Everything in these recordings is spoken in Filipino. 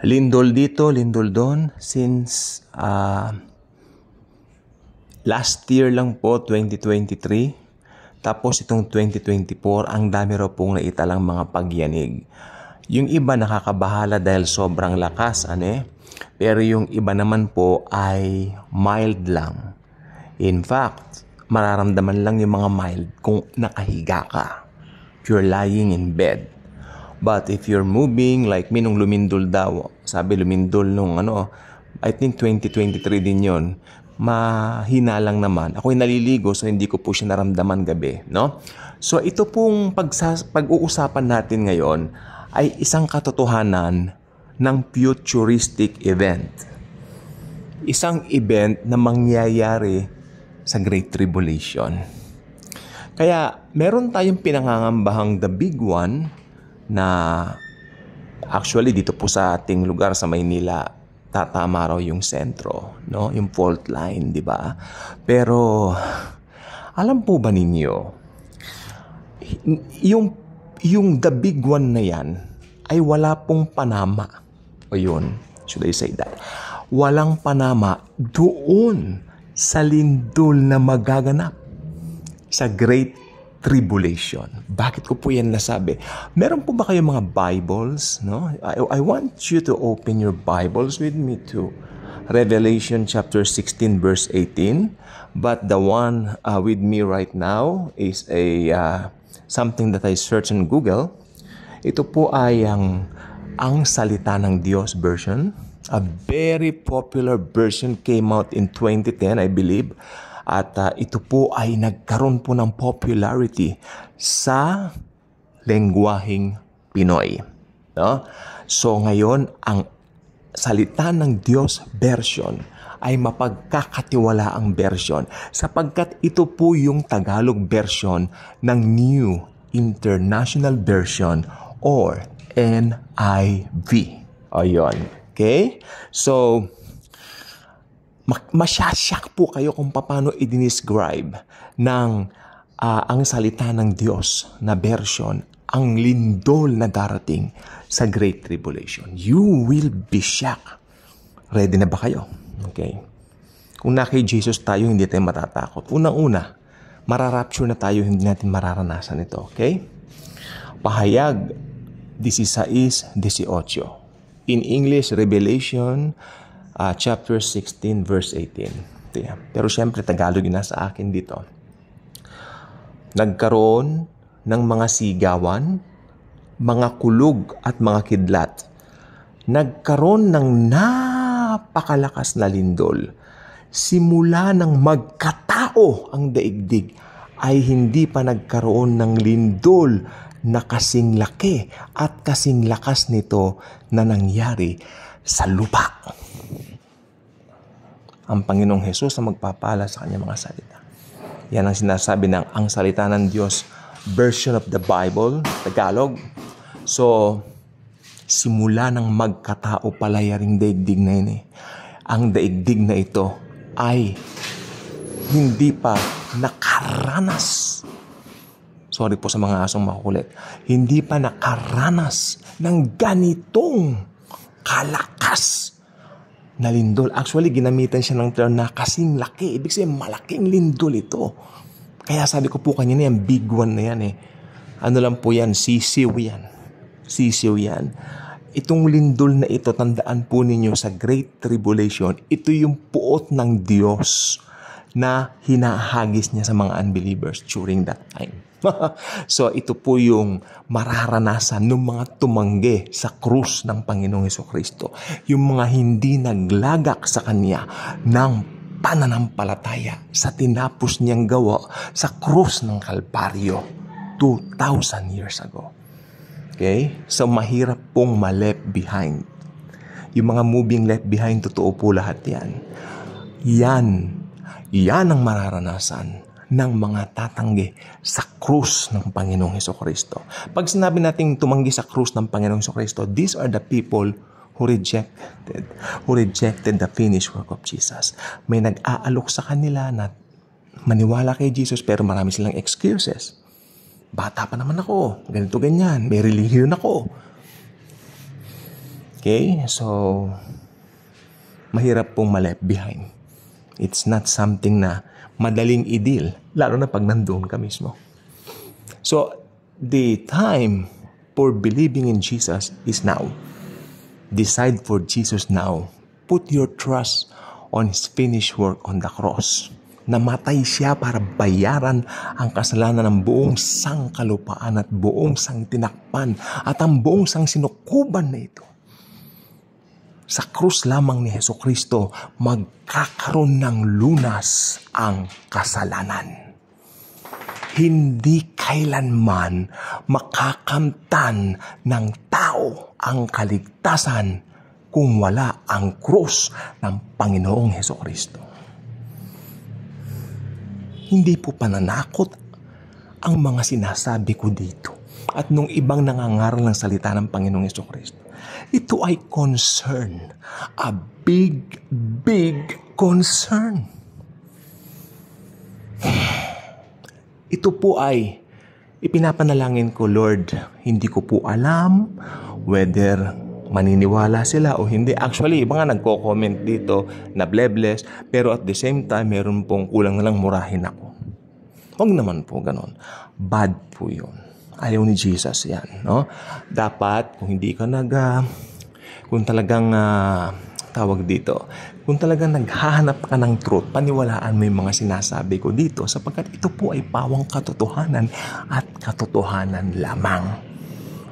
Lindol dito, lindol doon. Since last year lang po, 2023. Tapos itong 2024, ang dami raw pong naitalang mga pagyanig. Yung iba nakakabahala dahil sobrang lakas, Pero yung iba naman po ay mild lang. In fact, mararamdaman lang yung mga mild kung nakahiga ka. If you're lying in bed. But if you're moving, like me nung lumindol daw, sabi lumindol nung I think 2023 din yon, mahina lang naman. Ako'y naliligo so hindi ko po siya naramdaman gabi, no? So ito pong pag-uusapan natin ngayon ay isang katotohanan ng futuristic event. Isang event na mangyayari sa Great Tribulation. Kaya meron tayong pinangangambahang the big one na actually dito po sa ating lugar sa Maynila tatama raw yung sentro, no? Yung fault line, di ba? Pero alam po ba ninyo yung the big one na yan ay wala pong panama. O yun, should I say that? Walang panama doon sa lindol na magaganap sa Great Tribulation. Bakit ko po yan nasabi? Meron po ba kayong mga Bibles? No? I want you to open your Bibles with me to Revelation chapter 16 verse 18. But the one with me right now is something that I searched on Google. Ito po ay ang Salita ng Diyos version. A very popular version came out in 2010, I believe. At ito po ay nagkaroon po ng popularity sa lengguaheng Pinoy. No? So ngayon, ang Salita ng Diyos version ay mapagkakatiwalaang version sapagkat ito po yung Tagalog version ng New International Version or NIV. Ayun. Okay? So, masyasyak po kayo kung paano i-describe ng ang salita ng Diyos na version, ang lindol na darating sa Great Tribulation. You will be shocked. Ready na ba kayo? Okay. Kung na kay Jesus tayo, hindi tayo matatakot. Unang-una, mararapture na tayo, hindi natin mararanasan ito. Okay? Pahayag 16:18. In English, Revelation chapter 16 verse 18. Pero syempre Tagalog yun nasa akin dito. Nagkaroon ng mga sigawan, mga kulog at mga kidlat. Nagkaroon ng napakalakas na lindol. Simula ng magkatao ang daigdig ay hindi pa nagkaroon ng lindol na kasing laki at kasing lakas nito na nangyari sa lupa. Ang Panginoong Hesus na magpapala sa kanyang mga salita. Yan ang sinasabi ng ang salita ng Diyos version of the Bible, Tagalog. So, simula ng magkatao palayaring daigdig na yun Ang daigdig na ito ay hindi pa nakaranas. Sorry po sa mga asong makukulit. Hindi pa nakaranas ng ganitong kalakas na lindol. Actually, ginamitan siya ng term na kasing laki. Ibig sabihin, malaking lindol ito. Kaya sabi ko po kanina, yung big one na yan Ano lang po yan? Sisiw yan. Sisiw yan. Itong lindol na ito, tandaan po ninyo sa Great Tribulation, ito yung puot ng Diyos na hinahagis niya sa mga unbelievers during that time. So ito po yung mararanasan ng mga tumanggi sa krus ng Panginoong Hesukristo. Yung mga hindi naglagak sa Kanya ng pananampalataya sa tinapos niyang gawa sa krus ng Kalbaryo 2,000 years ago. Okay? So mahirap pong ma-left behind. Yung mga moving left behind, totoo po lahat yan. Yan ang mararanasan ng mga tatanggi sa krus ng Panginoong Hesukristo. Pag sinabi natin tumanggi sa krus ng Panginoong Hesukristo, these are the people who rejected the finished work of Jesus. May nag-aalok sa kanila na maniwala kay Jesus pero marami silang excuses. Bata pa naman ako, ganito ganyan, may relihiyon ako. Okay? So, mahirap pong ma-left behind. It's not something na madaling i-deal, lalo na pag nandoon ka mismo. So, the time for believing in Jesus is now. Decide for Jesus now. Put your trust on His finished work on the cross. Namatay siya para bayaran ang kasalanan ng buong sangkalupaan at buong sangtinakpan at ang buong sangsinukuban na ito. Sa krus lamang ni Jesucristo, magkakaroon ng lunas ang kasalanan. Hindi kailanman makakamtan ng tao ang kaligtasan kung wala ang krus ng Panginoong Jesucristo. Hindi po pananakot ang mga sinasabi ko dito at nung ibang nangangaral ng salita ng Panginoong Jesucristo. Ito ay concern. A big, big concern. Ito po ay ipinapanalangin ko, Lord, hindi ko po alam whether maniniwala sila o hindi. Actually, iba nga nagko-comment dito na blebless, pero at the same time, meron pong kulang na lang murahin ako. Huwag naman po ganon. Bad po yun. Ayaw ni Jesus yan. No? Dapat, kung hindi ka kung talagang tawag dito, kung talagang naghahanap ka ng truth, paniwalaan mo yung mga sinasabi ko dito sapagkat ito po ay pawang katotohanan at katotohanan lamang.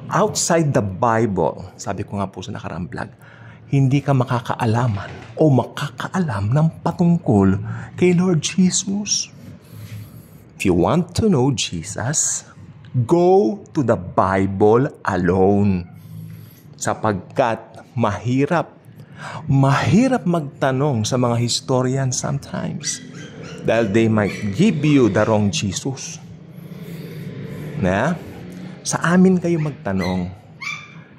Outside the Bible, sabi ko nga po sa nakaraang vlog, hindi ka makakaalaman o makakaalam ng patungkol kay Lord Jesus. If you want to know Jesus, go to the Bible alone. Sapagkat mahirap magtanong sa mga historian sometimes dahil they might give you the wrong Jesus. Sa amin kayo magtanong.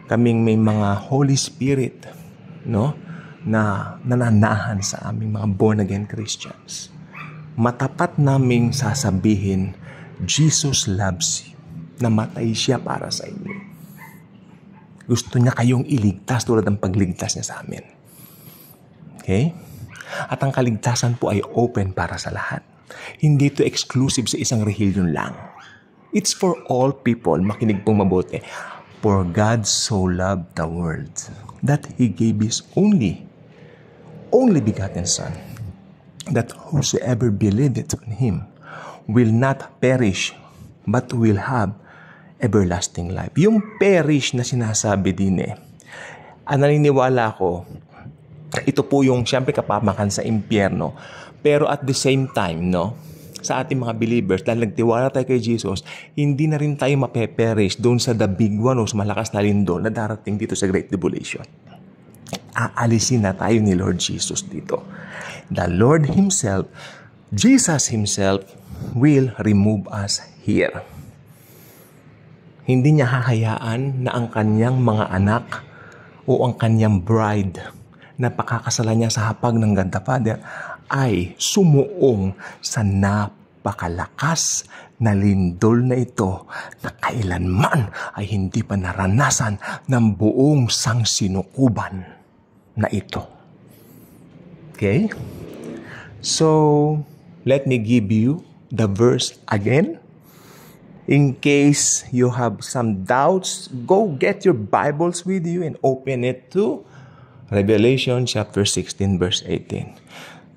Kaming may mga Holy Spirit, no, na nananahan sa aming mga born-again Christians. Matapat naming sasabihin, Jesus loves you. Namatay siya para sa inyo. Gusto niya kayong iligtas tulad ng pagligtas niya sa amin. Okay? At ang kaligtasan po ay open para sa lahat. Hindi ito exclusive sa isang relihiyon lang. It's for all people. Makinig pong mabuti. For God so loved the world that He gave His only begotten Son, that whosoever believeth in Him will not perish, but will have everlasting life. Yung perish na sinasabi din naniniwala ko, ito po yung siyempre kapamakan sa impyerno. Pero at the same time, sa ating mga believers, dahil nagtiwala tayo kay Jesus, hindi na rin tayo mapeperish doon sa the big one o sa malakas na lindol na darating dito sa Great Tribulation. Aalisin na tayo ni Lord Jesus dito. The Lord Himself, Jesus Himself, will remove us here. Hindi niya hahayaan na ang kanyang mga anak o ang kanyang bride na pakakasalan niya sa hapag ng God the Father ay sumuong sa napakalakas na lindol na ito na kailanman ay hindi pa naranasan ng buong sangsinukuban na ito. Okay? So, let me give you the verse again. In case you have some doubts, go get your Bibles with you and open it to Revelation chapter 16 verse 18.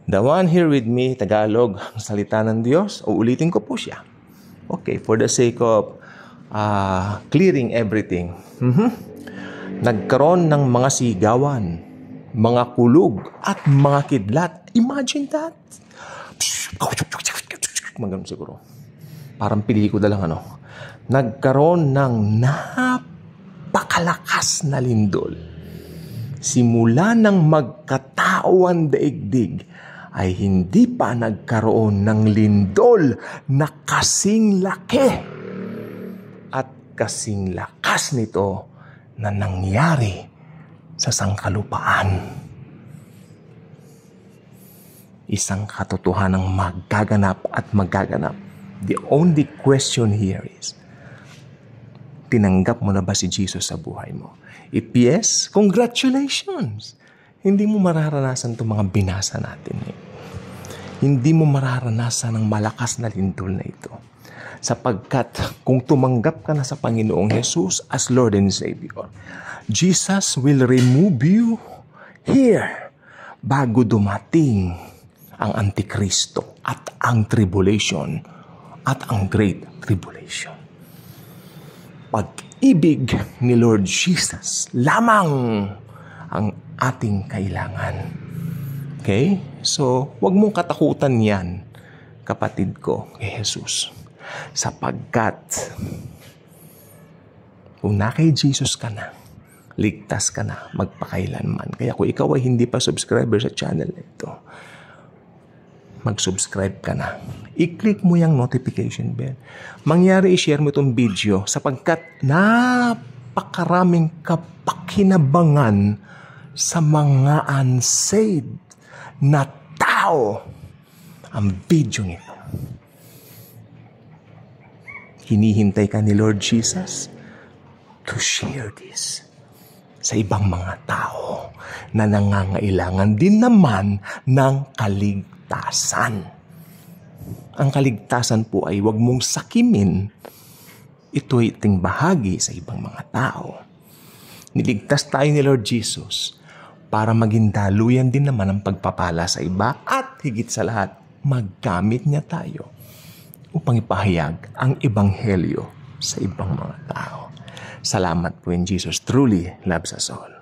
The one here with me, Tagalog, ang salita ng Diyos. Uulitin ko po siya. Okay, for the sake of clearing everything. Nagkaroon ng mga sigawan, mga kulog, at mga kidlat. Imagine that. Magano siguro. Parang pelikula lang Nagkaroon ng napakalakas na lindol. Simula ng magkatao ang daigdig, ay hindi pa nagkaroon ng lindol na kasing laki at kasing lakas nito na nangyari sa sangkalupaan. Isang katotohanang magaganap at magaganap. The only question here is, tinanggap mo na ba si Jesus sa buhay mo? If yes, congratulations! Hindi mo mararanasan itong mga binasa natin. Hindi mo mararanasan ang malakas na lindol na ito. Sapagkat kung tumanggap ka na sa Panginoong Jesus as Lord and Savior, Jesus will remove you here bago dumating ang Antikristo at ang tribulation at ang Great Tribulation. Pag-ibig ni Lord Jesus lamang ang ating kailangan. Okay? So, huwag mong katakutan yan, kapatid ko, kay Jesus. Sapagkat, kung na kay Jesus ka na, ligtas ka na magpakailanman. Kaya kung ikaw ay hindi pa subscriber sa channel na ito, mag-subscribe ka na. I-click mo yung notification bell. Mangyari, i-share mo itong video sapagkat napakaraming kapakinabangan sa mga unsaved na tao ang video nito. Hinihintay ka ni Lord Jesus to share this sa ibang mga tao na nangangailangan din naman ng kaligtasan. Ang kaligtasan po ay huwag mong sakimin. Ito'y iting bahagi sa ibang mga tao. Niligtas tayo ni Lord Jesus para maging daluyan din naman ang pagpapala sa iba at higit sa lahat, maggamit niya tayo upang ipahayag ang ebanghelyo sa ibang mga tao. Salamat po in Jesus truly loves us all.